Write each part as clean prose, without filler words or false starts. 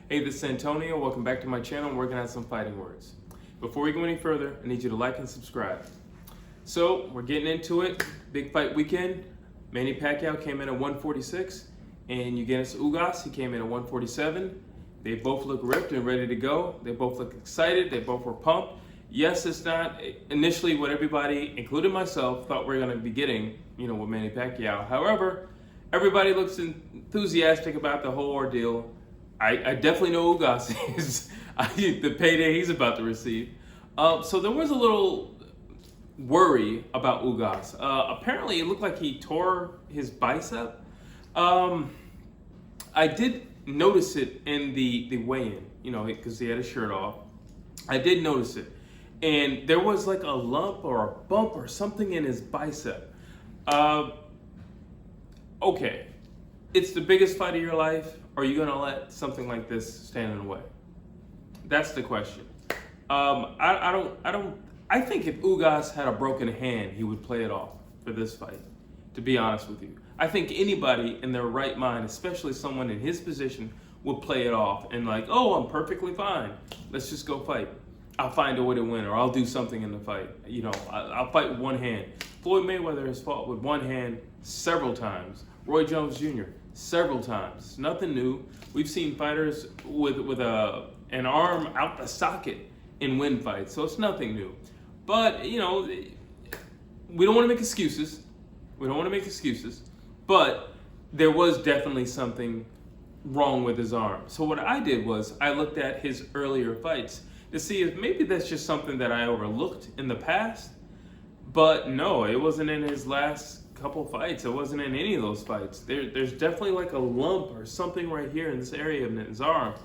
Hey, this is Antonio. Welcome back to my channel. I'm working on some fighting words. Before we go any further, I need you to like and subscribe. So, we're getting into it. Big fight weekend. Manny Pacquiao came in at 146, and Yordenis Ugas, he came in at 147. They both look ripped and ready to go. They both look excited. They both were pumped. Yes, it's not initially what everybody, including myself, thought we were going to be getting, with Manny Pacquiao. However, everybody looks enthusiastic about the whole ordeal. I definitely know Ugas is the payday he's about to receive. So there was a little worry about Ugas. Apparently, it looked like he tore his bicep. I did notice it in the weigh-in, because he had his shirt off. I did notice it. And there was like a lump or a bump or something in his bicep. Okay, it's the biggest fight of your life. Are you going to let something like this stand in the way? That's the question. I think if Ugas had a broken hand, he would play it off for this fight, to be honest with you. I think anybody in their right mind, especially someone in his position, would play it off and like, oh, I'm perfectly fine. Let's just go fight. I'll find a way to win, or I'll do something in the fight. I'll fight with one hand. Floyd Mayweather has fought with one hand several times. Roy Jones Jr. several times. Nothing new. We've seen fighters with an arm out the socket and win fights, so it's nothing new. But we don't want to make excuses. But there was definitely something wrong with his arm. So what I did was I looked at his earlier fights to see if maybe that's just something that I overlooked in the past. But no, it wasn't in his last couple fights. It wasn't in any of those fights. There's definitely like a lump or something right here in this area of his arm.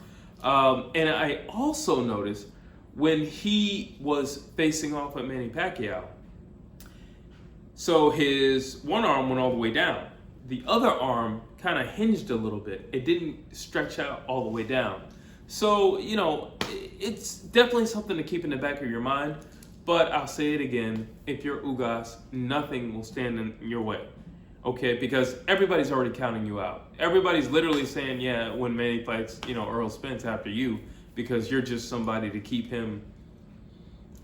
And I also noticed when he was facing off at Manny Pacquiao, so his one arm went all the way down. The other arm kind of hinged a little bit. It didn't stretch out all the way down. So, it's definitely something to keep in the back of your mind. But I'll say it again, if you're Ugas, nothing will stand in your way, okay? Because everybody's already counting you out. Everybody's literally saying, yeah, when Manny fights, Earl Spence after you, because you're just somebody to keep him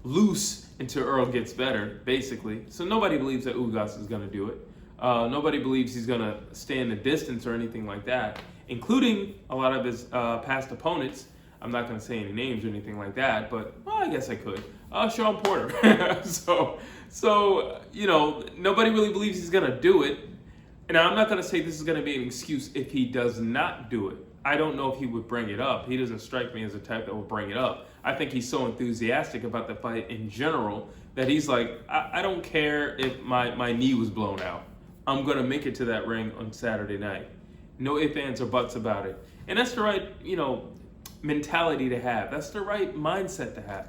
loose until Earl gets better, basically. So nobody believes that Ugas is going to do it. Nobody believes he's going to stand the distance or anything like that, including a lot of his past opponents. I'm not going to say any names or anything like that, but I guess I could. Sean Porter. so nobody really believes he's going to do it. And I'm not going to say this is going to be an excuse if he does not do it. I don't know if he would bring it up. He doesn't strike me as a type that will bring it up. I think he's so enthusiastic about the fight in general that he's like, I don't care if my knee was blown out. I'm going to make it to that ring on Saturday night. No ifs, ands, or buts about it. And that's the right, mentality to have. That's the right mindset to have.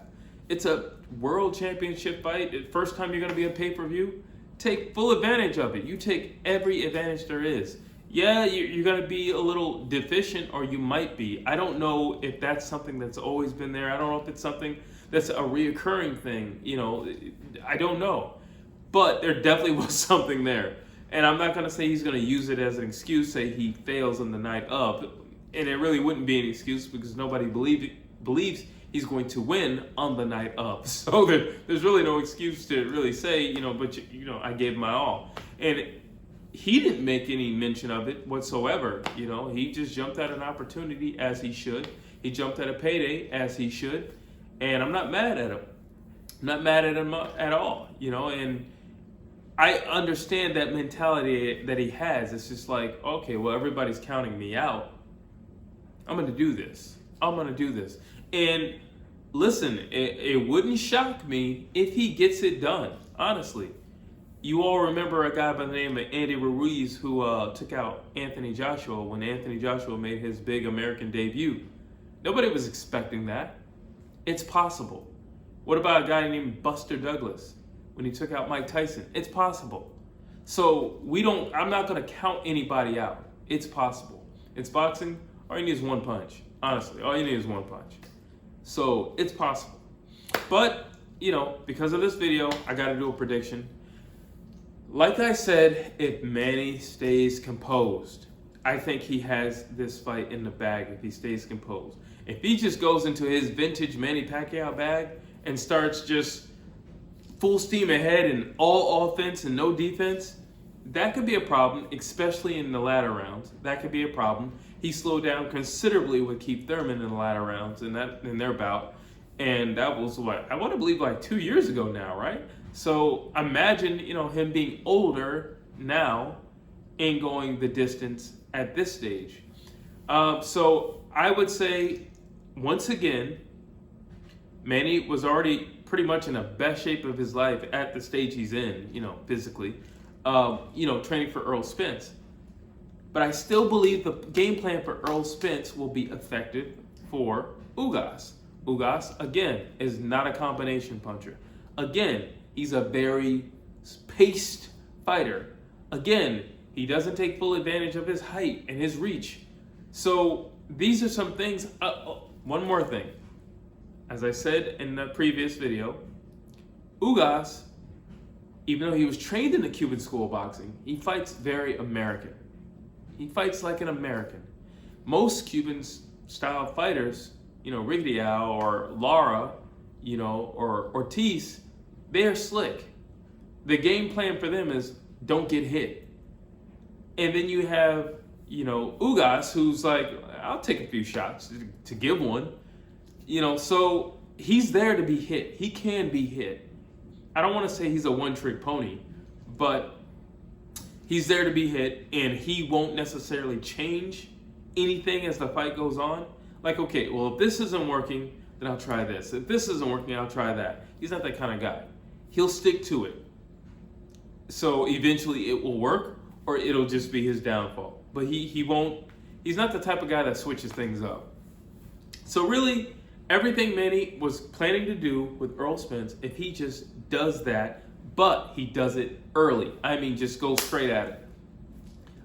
It's a world championship fight. First time you're going to be on pay-per-view. Take full advantage of it. You take every advantage there is. Yeah, you're going to be a little deficient, or you might be. I don't know if that's something that's always been there. I don't know if it's something that's a reoccurring thing. I don't know. But there definitely was something there. And I'm not going to say he's going to use it as an excuse, say he fails on the night of. And it really wouldn't be an excuse because nobody believes he's going to win on the night of. So there's really no excuse to really say, but I gave my all. And he didn't make any mention of it whatsoever. He just jumped at an opportunity as he should. He jumped at a payday as he should. And I'm not mad at him. I'm not mad at him at all, and I understand that mentality that he has. It's just like, okay, well, everybody's counting me out. I'm going to do this. And listen, it wouldn't shock me if he gets it done, honestly. You all remember a guy by the name of Andy Ruiz who took out Anthony Joshua when Anthony Joshua made his big American debut. Nobody was expecting that. It's possible. What about a guy named Buster Douglas when he took out Mike Tyson? It's possible. So I'm not going to count anybody out. It's possible. It's boxing. All you need is one punch. Honestly, all you need is one punch. So it's possible. But, because of this video, I got to do a prediction. Like I said, if Manny stays composed, I think he has this fight in the bag if he stays composed. If he just goes into his vintage Manny Pacquiao bag and starts just full steam ahead and all offense and no defense, that could be a problem, especially in the latter rounds. That could be a problem. He slowed down considerably with Keith Thurman in the latter rounds in their bout. And that was what, I want to believe like 2 years ago now, right? So imagine, him being older now and going the distance at this stage. So I would say, once again, Manny was already pretty much in the best shape of his life at the stage he's in, physically, training for Earl Spence. But I still believe the game plan for Earl Spence will be effective for Ugas. Ugas, again, is not a combination puncher. Again, he's a very paced fighter. Again, he doesn't take full advantage of his height and his reach. So these are some things. One more thing. As I said in the previous video, Ugas, even though he was trained in the Cuban school of boxing, he fights very American. He fights like an American. Most Cuban style fighters, Rigdiao or Lara, or Ortiz, they are slick. The game plan for them is don't get hit. And then you have, Ugas, who's like, I'll take a few shots to give one. So he's there to be hit. He can be hit. I don't want to say he's a one-trick pony, but he's there to be hit, and he won't necessarily change anything as the fight goes on. Like, okay, well, if this isn't working, then I'll try this. If this isn't working, I'll try that. He's not that kind of guy. He'll stick to it. So eventually it will work, or it'll just be his downfall. But he won't, he's not the type of guy that switches things up. So really, everything Manny was planning to do with Earl Spence, if he just does that, but he does it early. I mean, just go straight at it.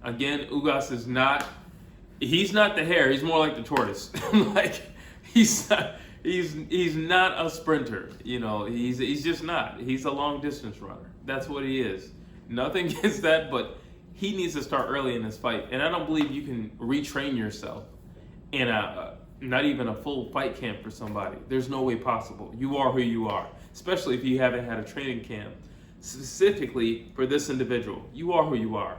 Again, Ugas is not, he's not the hare, he's more like the tortoise. He's not a sprinter, he's just not. He's a long distance runner. That's what he is. Nothing against that, but he needs to start early in this fight. And I don't believe you can retrain yourself in not even a full fight camp for somebody. There's no way possible. You are who you are, especially if you haven't had a training camp specifically for this individual. You are who you are.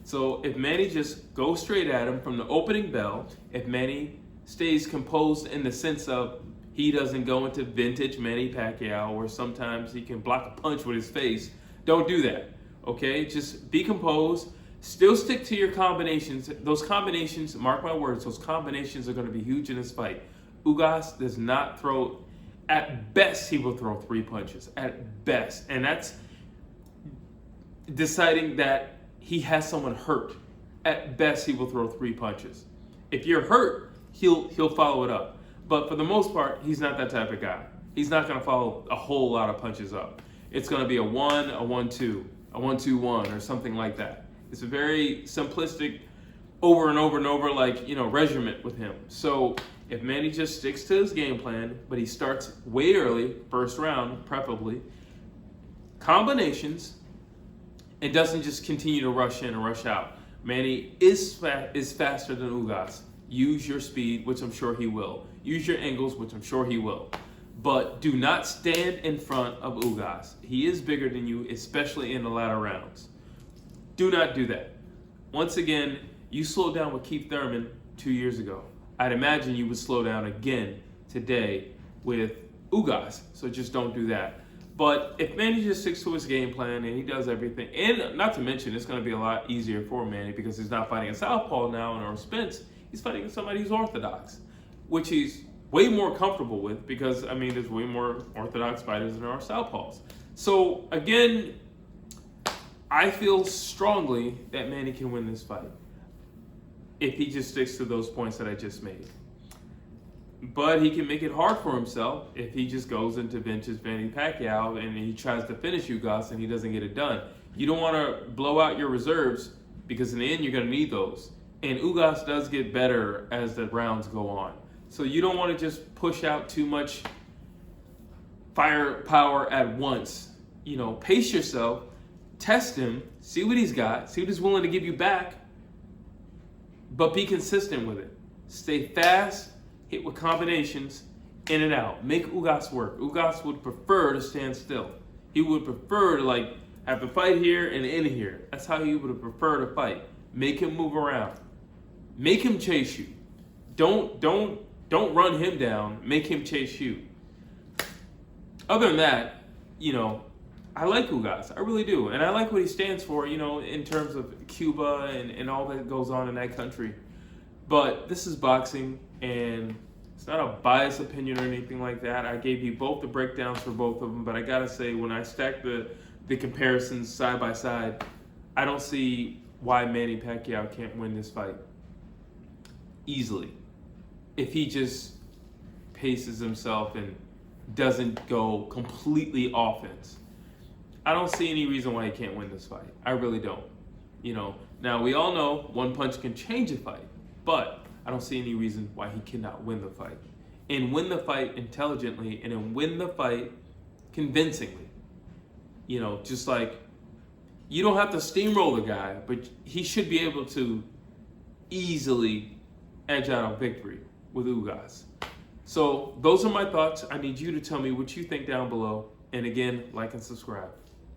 So if Manny just goes straight at him from the opening bell, if Manny stays composed in the sense of he doesn't go into vintage Manny Pacquiao where sometimes he can block a punch with his face, don't do that, okay? Just be composed. Still stick to your combinations. Those combinations, mark my words, those combinations are going to be huge in this fight. Ugas does not throw, at best he will throw 3 punches, at best. And that's deciding that he has someone hurt. At best he will throw 3 punches. If you're hurt, he'll follow it up. But for the most part, he's not that type of guy. He's not going to follow a whole lot of punches up. It's going to be a 1, a 1-2, a 1-2-1, or something like that. It's a very simplistic, over and over and over, regiment with him. So if Manny just sticks to his game plan, but he starts way early, first round, preferably, combinations, and doesn't just continue to rush in and rush out. Manny is faster than Ugas. Use your speed, which I'm sure he will. Use your angles, which I'm sure he will. But do not stand in front of Ugas. He is bigger than you, especially in the latter rounds. Do not do that. Once again, you slowed down with Keith Thurman 2 years ago. I'd imagine you would slow down again today with Ugas. So just don't do that. But if Manny just sticks to his game plan and he does everything, and not to mention it's going to be a lot easier for Manny because he's not fighting a southpaw now in Earl Spence. He's fighting somebody who's orthodox, which he's way more comfortable with because, there's way more orthodox fighters than there are southpaws. So again, I feel strongly that Manny can win this fight if he just sticks to those points that I just made. But he can make it hard for himself if he just goes into vintage Manny Pacquiao and he tries to finish Ugas and he doesn't get it done. You don't want to blow out your reserves because in the end you're going to need those. And Ugas does get better as the rounds go on. So you don't want to just push out too much firepower at once. Pace yourself. Test him, see what he's got, see what he's willing to give you back, but be consistent with it. Stay fast, hit with combinations, in and out. Make Ugas work. Ugas would prefer to stand still. He would prefer to like have the fight here and in here. That's how he would prefer to fight. Make him move around. Make him chase you. Don't run him down. Make him chase you. Other than that, you know, I like Ugas. I really do. And I like what he stands for, you know, in terms of Cuba and all that goes on in that country. But this is boxing, and it's not a biased opinion or anything like that. I gave you both the breakdowns for both of them, but I gotta say, when I stack the comparisons side by side, I don't see why Manny Pacquiao can't win this fight easily if he just paces himself and doesn't go completely offense. I don't see any reason why he can't win this fight. I really don't. You know, now we all know one punch can change a fight, but I don't see any reason why he cannot win the fight. And win the fight intelligently, and then win the fight convincingly. You know, just like, you don't have to steamroll the guy, but he should be able to easily edge out a victory with Ugas. So those are my thoughts. I need you to tell me what you think down below. And again, like and subscribe.